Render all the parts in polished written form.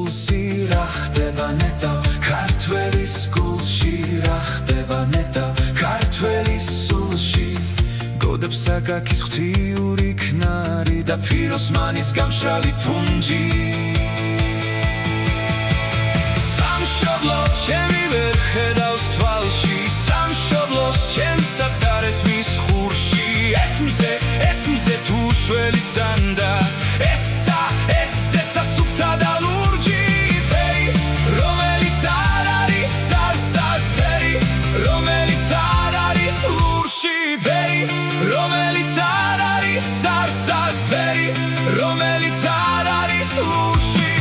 გულში რა ხდება ნეტა ქართველის გულში რა ხდება ნეტა ქართველის სულში გოდებს აკაკის ღვთიური ქნარი და ფიროსმანის გამშრალი ფუნჯი სამშობლო ჩემი ვერ ხედავს თვალში სამშობლოს ჩემს სასარეს მის ხურში ესმზე თუ შველი სანდა ესცა სუფთა და ლურჯი ფერი რომელიც არ არის არსად ფერი რომელიც არ არის ლურში ფერი რომელიც არ არის არსად ფერი რომელიც არ არის ლურში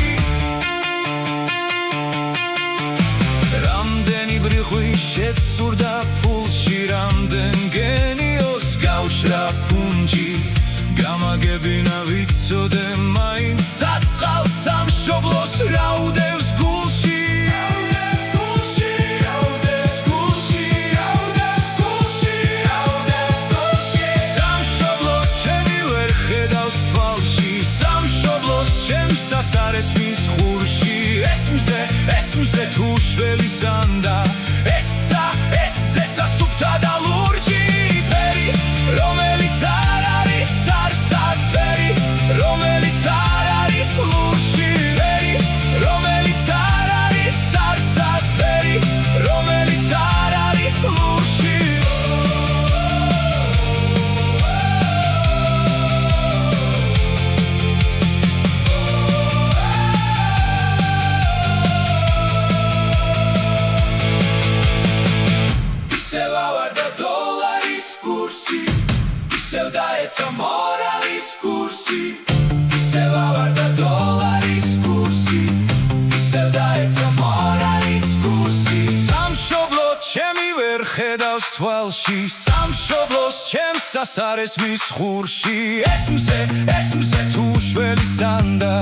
რამდენი ბრიხვი შეცურდა ფულში რამდენ გენიოს გავშრა ფუნჯი გამაგებინა ვიცოდე მაინც საწყალ სამშობლოს რაუდევს გულში სამშობლო ჩემი ვერ ხედავს თვალში სამშობლოს ჩემს სასარეს მის ხურში ესმზე თუ შველი სანდა ესეცა სუფთა და ლურჯი ფერი რომელიც არ არის არსად ფერი რომელიც არ არის ლურში ფერი რომელიც არ არის არსად ფერი რომელიც არ არის ლურში ისევ ავარდა დოლარის კურსი ისევ დაეცა მორალის კურსი ისევ ავარდა დოლარის კურსი ისევ დაეცა მორალის კურსი სამშობლო ჩემი ვერ ხედავს თვალში სამშობლოს ჩემს სასარეს მის ხურში ესმზე თუ შველი სანდა